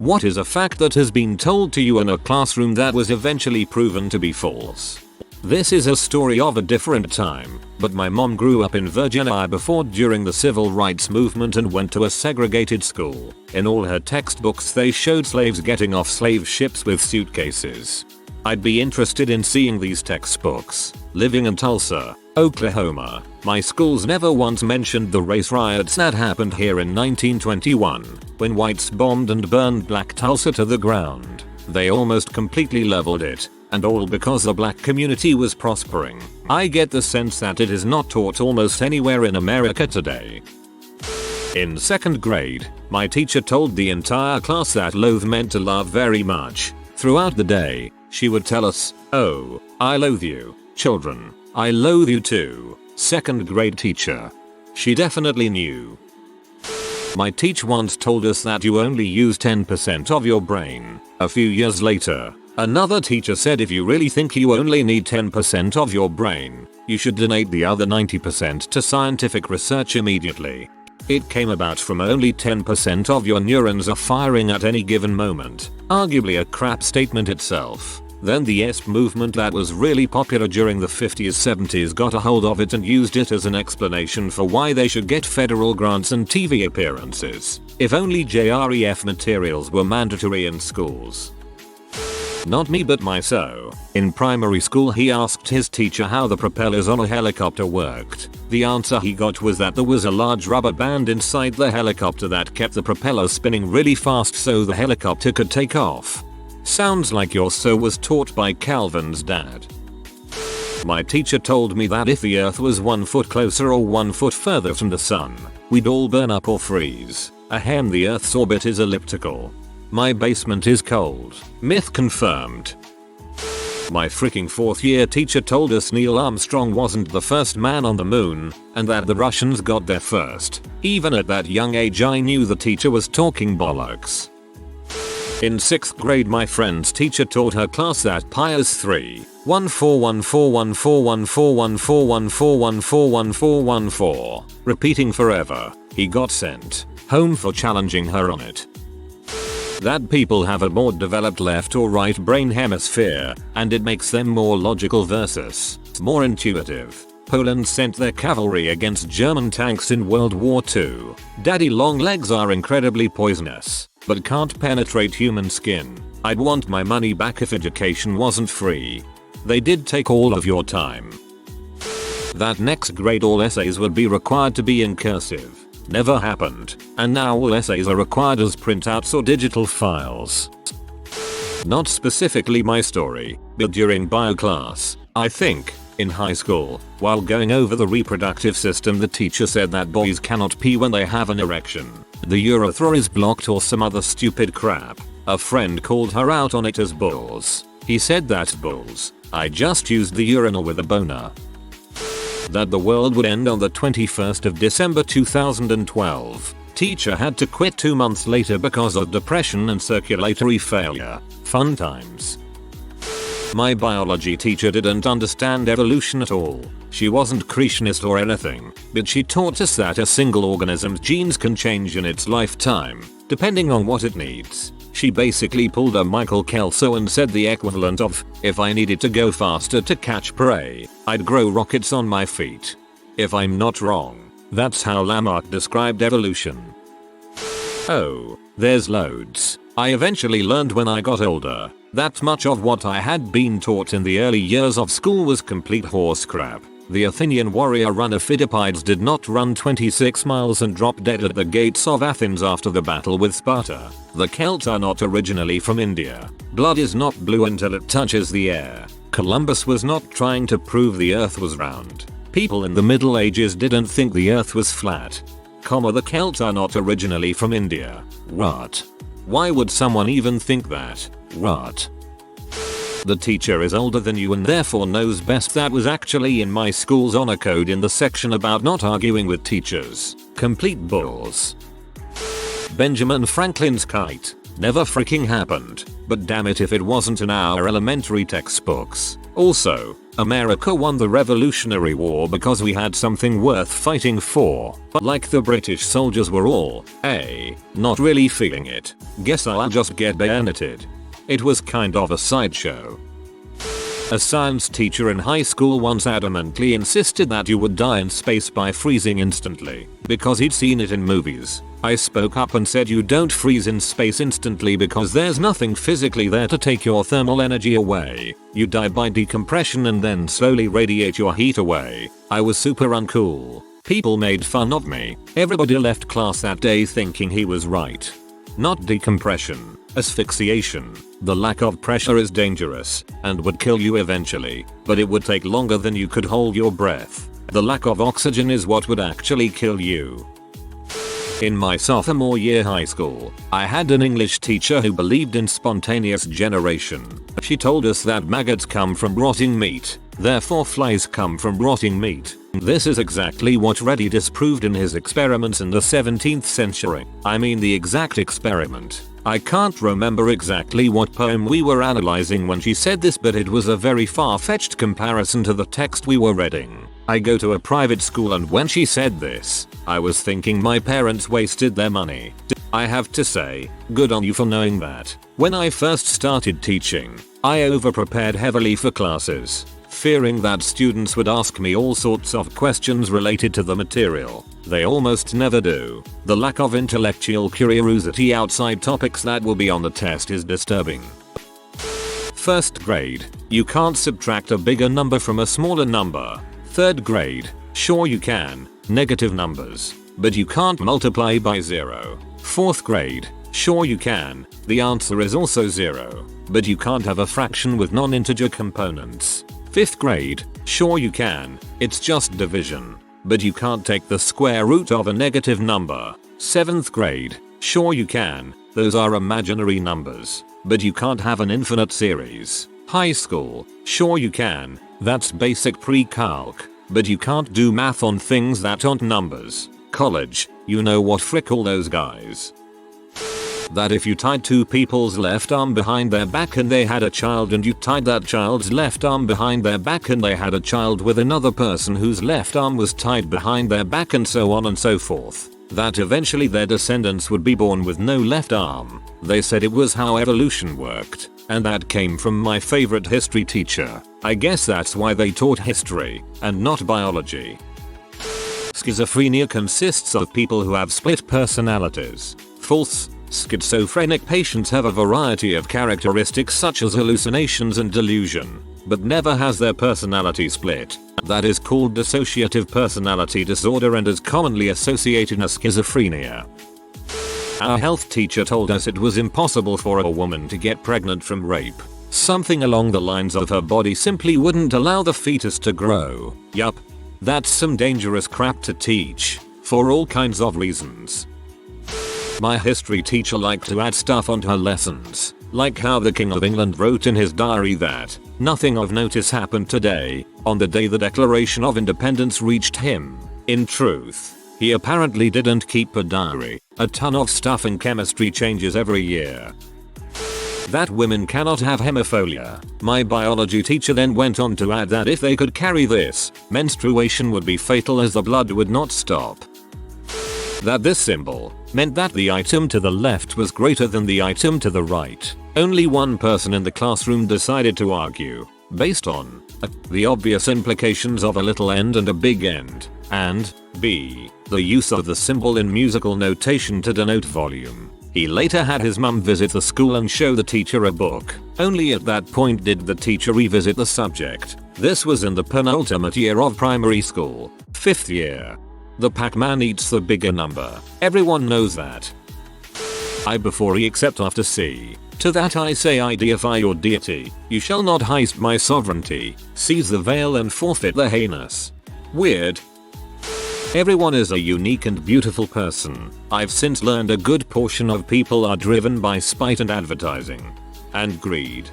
What is a fact that has been told to you in a classroom that was eventually proven to be false? This is a story of a different time, but my mom grew up in Virginia before during the civil rights movement and went to a segregated school. In all her textbooks they showed slaves getting off slave ships with suitcases. I'd be interested in seeing these textbooks. Living in Tulsa, Oklahoma, my schools never once mentioned the race riots that happened here in 1921, when whites bombed and burned black Tulsa to the ground. They almost completely leveled it, and all because the black community was prospering. I get the sense that it is not taught almost anywhere in America today. In 2nd grade, my teacher told the entire class that loathe meant to love very much. Throughout the day, she would tell us, "Oh, I loathe you, children. I loathe you too." 2nd grade teacher. She definitely knew. My teacher once told us that you only use 10% of your brain. A few years later, another teacher said if you really think you only need 10% of your brain, you should donate the other 90% to scientific research immediately. It came about from only 10% of your neurons are firing at any given moment, arguably a crap statement itself. Then the ESP movement that was really popular during the 50s 70s got a hold of it and used it as an explanation for why they should get federal grants and TV appearances. If only JREF materials were mandatory in schools. Not me but my so. In primary school he asked his teacher how the propellers on a helicopter worked. The answer he got was that there was a large rubber band inside the helicopter that kept the propeller spinning really fast so the helicopter could take off. Sounds like your so was taught by Calvin's dad. My teacher told me that if the earth was 1 foot closer or 1 foot further from the sun, we'd all burn up or freeze. Ahem, the earth's orbit is elliptical. My basement is cold. Myth confirmed. My freaking 4th year teacher told us Neil Armstrong wasn't the first man on the moon, and that the Russians got there first. Even at that young age I knew the teacher was talking bollocks. In 6th grade my friend's teacher taught her class that pi is 3.141414141414141414, repeating forever. He got sent home for challenging her on it. That people have a more developed left or right brain hemisphere, and it makes them more logical versus more intuitive. Poland sent their cavalry against German tanks in World War II. Daddy long legs are incredibly poisonous, but can't penetrate human skin. I'd want my money back if education wasn't free. They did take all of your time. That next grade all essays would be required to be in cursive. Never happened, and now all essays are required as printouts or digital files. Not specifically my story, but during bio class, I think, in high school, while going over the reproductive system the teacher said that boys cannot pee when they have an erection. The urethra is blocked or some other stupid crap. A friend called her out on it as bulls. He said that's bulls. I just used the urinal with a boner. That the world would end on the 21st of December 2012. Teacher had to quit 2 months later because of depression and circulatory failure. Fun times. My biology teacher didn't understand evolution at all. She wasn't creationist or anything, but she taught us that a single organism's genes can change in its lifetime, depending on what it needs. She basically pulled a Michael Kelso and said the equivalent of, if I needed to go faster to catch prey, I'd grow rockets on my feet. If I'm not wrong, that's how Lamarck described evolution. Oh, there's loads. I eventually learned when I got older that much of what I had been taught in the early years of school was complete horse crap. The Athenian warrior runner Phidippides did not run 26 miles and drop dead at the gates of Athens after the battle with Sparta. The Celts are not originally from India. Blood is not blue until it touches the air. Columbus was not trying to prove the earth was round. People in the Middle Ages didn't think the earth was flat. The Celts are not originally from India. What? Why would someone even think that? What? The teacher is older than you and therefore knows best. That was actually in my school's honor code in the section about not arguing with teachers. Complete bulls. Benjamin Franklin's kite. Never freaking happened. But damn it if it wasn't in our elementary textbooks. Also, America won the Revolutionary War because we had something worth fighting for. But like the British soldiers were all, not really feeling it. Guess I'll just get bayoneted. It was kind of a sideshow. A science teacher in high school once adamantly insisted that you would die in space by freezing instantly, because he'd seen it in movies. I spoke up and said you don't freeze in space instantly because there's nothing physically there to take your thermal energy away. You die by decompression and then slowly radiate your heat away. I was super uncool. People made fun of me. Everybody left class that day thinking he was right. Not decompression, asphyxiation. The lack of pressure is dangerous and would kill you eventually, but it would take longer than you could hold your breath. The lack of oxygen is what would actually kill you. In my sophomore year high school, I had an English teacher who believed in spontaneous generation. She told us that maggots come from rotting meat, therefore flies come from rotting meat. This is exactly what Reddy disproved in his experiments in the 17th century. I mean the exact experiment. I can't remember exactly what poem we were analyzing when she said this, but it was a very far-fetched comparison to the text we were reading. I go to a private school, and when she said this, I was thinking my parents wasted their money. I have to say, good on you for knowing that. When I first started teaching, I over-prepared heavily for classes, fearing that students would ask me all sorts of questions related to the material. They almost never do. The lack of intellectual curiosity outside topics that will be on the test is disturbing. First grade, you can't subtract a bigger number from a smaller number. Third grade, sure you can, negative numbers, but you can't multiply by 0. Fourth grade, sure you can, the answer is also 0, but you can't have a fraction with non-integer components. Fifth grade, sure you can, it's just division, but you can't take the square root of a negative number. Seventh grade, sure you can, those are imaginary numbers, but you can't have an infinite series. High school, sure you can, that's basic pre-calc, but you can't do math on things that aren't numbers. College, you know what, frick all those guys. That if you tied two people's left arm behind their back and they had a child, and you tied that child's left arm behind their back and they had a child with another person whose left arm was tied behind their back, and so on and so forth, that eventually their descendants would be born with no left arm. They said it was how evolution worked, and that came from my favorite history teacher. I guess that's why they taught history and not biology. Schizophrenia consists of people who have split personalities. False. Schizophrenic patients have a variety of characteristics such as hallucinations and delusion, but never has their personality split. That is called dissociative personality disorder and is commonly associated as schizophrenia. Our health teacher told us it was impossible for a woman to get pregnant from rape. Something along the lines of her body simply wouldn't allow the fetus to grow. Yup. That's some dangerous crap to teach, for all kinds of reasons. My history teacher liked to add stuff onto her lessons, like how the King of England wrote in his diary that nothing of notice happened today, on the day the Declaration of Independence reached him. In truth, he apparently didn't keep a diary. A ton of stuff in chemistry changes every year. That women cannot have hemophilia. My biology teacher then went on to add that if they could carry this, menstruation would be fatal as the blood would not stop. That this symbol meant that the item to the left was greater than the item to the right. Only one person in the classroom decided to argue, based on the obvious implications of a little end and a big end, and b. the use of the symbol in musical notation to denote volume. He later had his mum visit the school and show the teacher a book. Only at that point did the teacher revisit the subject. This was in the penultimate year of primary school, 5th year. The Pac-Man eats the bigger number. Everyone knows that. I before E except after C. To that I say, I deify your deity. You shall not heist my sovereignty. Seize the veil and forfeit the heinous. Weird. Everyone is a unique and beautiful person. I've since learned a good portion of people are driven by spite and advertising. And greed.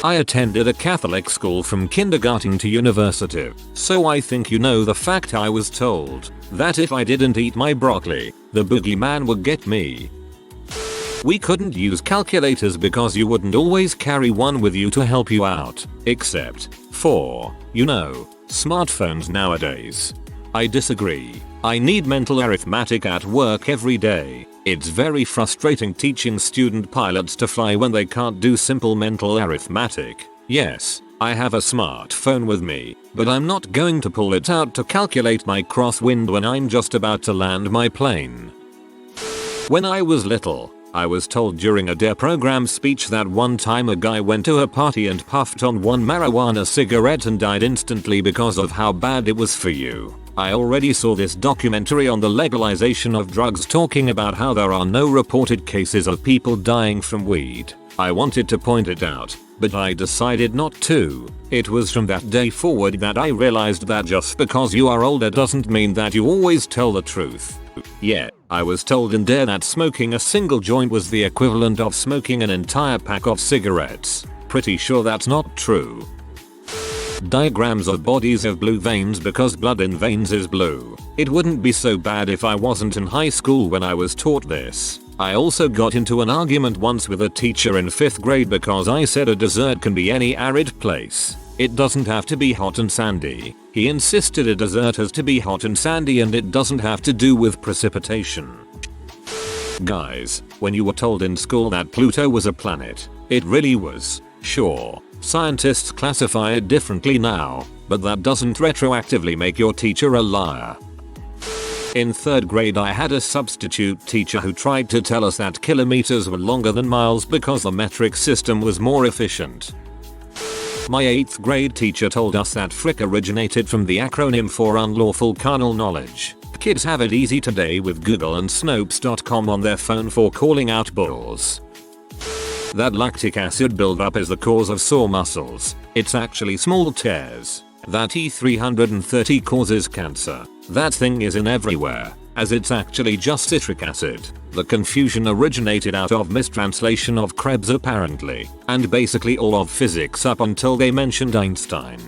I attended a Catholic school from kindergarten to university, so I think you know the fact I was told that if I didn't eat my broccoli, the boogeyman would get me. We couldn't use calculators because you wouldn't always carry one with you to help you out, except 4. Smartphones nowadays. I disagree. I need mental arithmetic at work every day. It's very frustrating teaching student pilots to fly when they can't do simple mental arithmetic. Yes, I have a smartphone with me, but I'm not going to pull it out to calculate my crosswind when I'm just about to land my plane. When I was little, I was told during a DARE program speech that one time a guy went to a party and puffed on one marijuana cigarette and died instantly because of how bad it was for you. I already saw this documentary on the legalization of drugs talking about how there are no reported cases of people dying from weed. I wanted to point it out, but I decided not to. It was from that day forward that I realized that just because you are older doesn't mean that you always tell the truth. Yeah, I was told in DARE that smoking a single joint was the equivalent of smoking an entire pack of cigarettes. Pretty sure that's not true. Diagrams of bodies have blue veins because blood in veins is blue. It wouldn't be so bad if I wasn't in high school when I was taught this. I also got into an argument once with a teacher in 5th grade because I said a desert can be any arid place. It doesn't have to be hot and sandy. He insisted a desert has to be hot and sandy and it doesn't have to do with precipitation. Guys, when you were told in school that Pluto was a planet, it really was. Sure, scientists classify it differently now, but that doesn't retroactively make your teacher a liar. In 3rd grade I had a substitute teacher who tried to tell us that kilometers were longer than miles because the metric system was more efficient. My 8th grade teacher told us that frick originated from the acronym for unlawful carnal knowledge. Kids have it easy today with Google and Snopes.com on their phone for calling out bulls. That lactic acid buildup is the cause of sore muscles. It's actually small tears. That E330 causes cancer. That thing is in everywhere, as it's actually just citric acid. The confusion originated out of mistranslation of Krebs apparently, and basically all of physics up until they mentioned Einstein.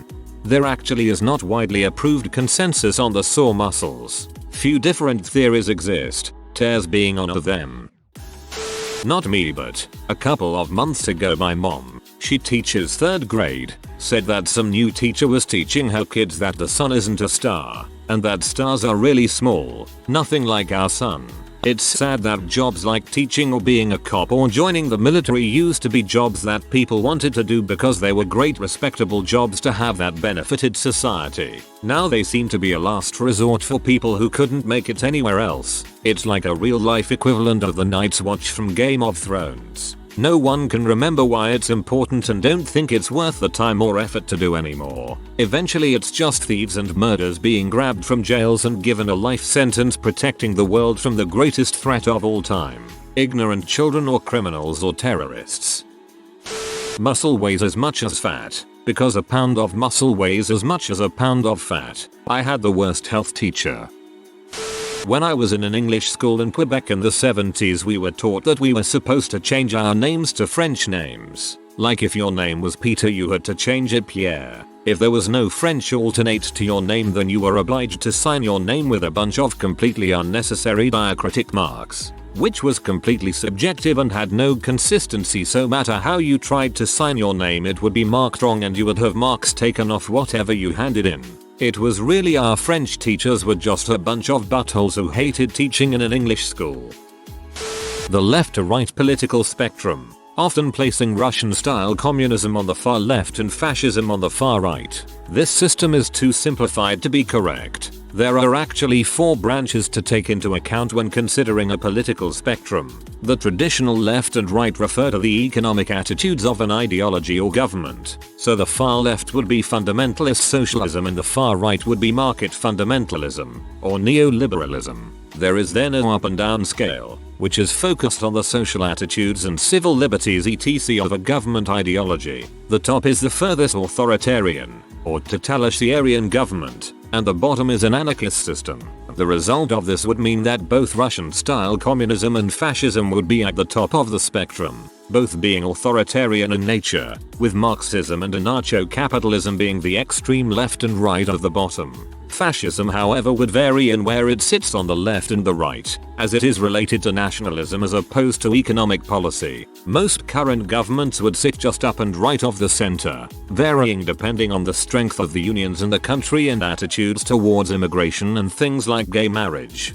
There actually is not widely approved consensus on the sore muscles. Few different theories exist, tears being one of them. Not me, but a couple of months ago my mom, she teaches 3rd grade, said that some new teacher was teaching her kids that the sun isn't a star, and that stars are really small, nothing like our sun. It's sad that jobs like teaching or being a cop or joining the military used to be jobs that people wanted to do because they were great respectable jobs to have that benefited society. Now they seem to be a last resort for people who couldn't make it anywhere else. It's like a real life equivalent of the Night's Watch from Game of Thrones. No one can remember why it's important and don't think it's worth the time or effort to do anymore. Eventually it's just thieves and murderers being grabbed from jails and given a life sentence protecting the world from the greatest threat of all time. Ignorant children or criminals or terrorists. Muscle weighs as much as fat, because a pound of muscle weighs as much as a pound of fat. I had the worst health teacher. When I was in an English school in Quebec in the 70s we were taught that we were supposed to change our names to French names. Like if your name was Peter you had to change it Pierre. If there was no French alternate to your name then you were obliged to sign your name with a bunch of completely unnecessary diacritic marks. Which was completely subjective and had no consistency, so matter how you tried to sign your name it would be marked wrong and you would have marks taken off whatever you handed in. It was really our French teachers were just a bunch of buttholes who hated teaching in an English school. The left to right political spectrum, often placing Russian-style communism on the far left and fascism on the far right. This system is too simplified to be correct. There are actually 4 branches to take into account when considering a political spectrum. The traditional left and right refer to the economic attitudes of an ideology or government. So the far left would be fundamentalist socialism and the far right would be market fundamentalism, or neoliberalism. There is then an up and down scale, which is focused on the social attitudes and civil liberties etc. of a government ideology. The top is the furthest authoritarian, or totalitarian government, and the bottom is an anarchist system. The result of this would mean that both Russian-style communism and fascism would be at the top of the spectrum, both being authoritarian in nature, with Marxism and anarcho-capitalism being the extreme left and right of the bottom. Fascism, however, would vary in where it sits on the left and the right, as it is related to nationalism as opposed to economic policy. Most current governments would sit just up and right of the center, varying depending on the strength of the unions in the country and attitudes towards immigration and things like gay marriage.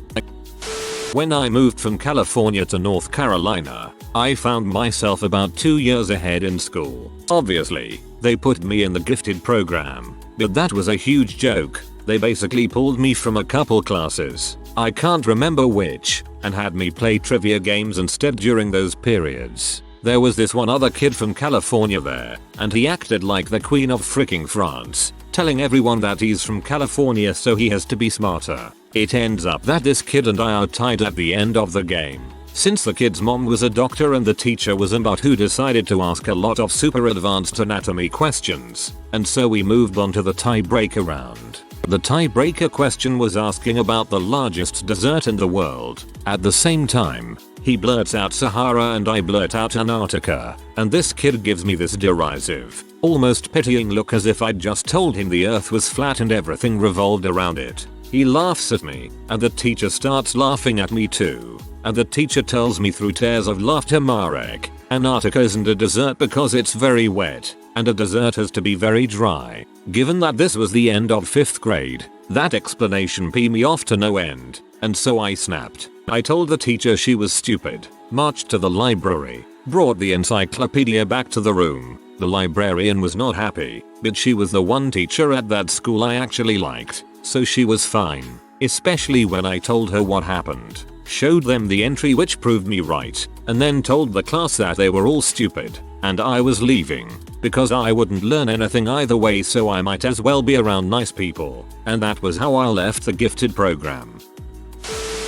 When I moved from California to North Carolina, I found myself about 2 years ahead in school. Obviously, they put me in the gifted program, but that was a huge joke. They basically pulled me from a couple classes, I can't remember which, and had me play trivia games instead during those periods. There was this one other kid from California there, and he acted like the Queen of freaking France, telling everyone that he's from California so he has to be smarter. It ends up that this kid and I are tied at the end of the game. Since the kid's mom was a doctor and the teacher was about who decided to ask a lot of super advanced anatomy questions, and so we moved on to the tiebreaker round. The tiebreaker question was asking about the largest desert in the world. At the same time, he blurts out Sahara and I blurt out Antarctica, and this kid gives me this derisive, almost pitying look as if I'd just told him the earth was flat and everything revolved around it. He laughs at me, and the teacher starts laughing at me too. And the teacher tells me through tears of laughter, Marek, Antarctica isn't a desert because it's very wet, and a desert has to be very dry. Given that this was the end of 5th grade, that explanation pissed me off to no end, and so I snapped. I told the teacher she was stupid, marched to the library, brought the encyclopedia back to the room. The librarian was not happy, but she was the one teacher at that school I actually liked, so she was fine, especially when I told her what happened. Showed them the entry which proved me right, and then told the class that they were all stupid, and I was leaving, because I wouldn't learn anything either way so I might as well be around nice people, and that was how I left the gifted program.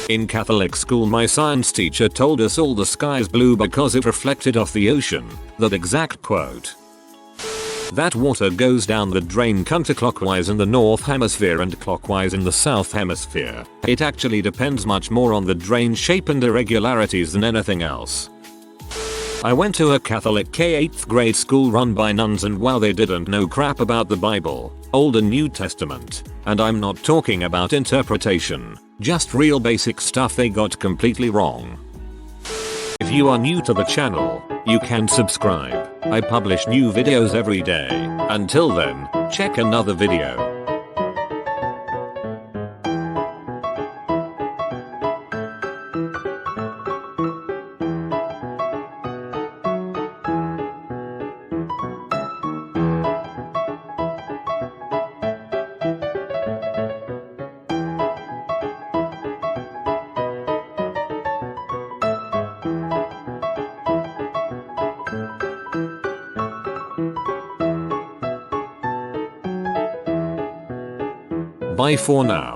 In Catholic school my science teacher told us all the sky's blue because it reflected off the ocean, that exact quote. That water goes down the drain counterclockwise in the north hemisphere and clockwise in the south hemisphere. It actually depends much more on the drain shape and irregularities than anything else. I went to a Catholic K-8th grade school run by nuns, and while they didn't know crap about the Bible, Old and New Testament, and I'm not talking about interpretation, just real basic stuff they got completely wrong. If you are new to the channel, you can subscribe. I publish new videos every day. Until then, check another video. Bye for now.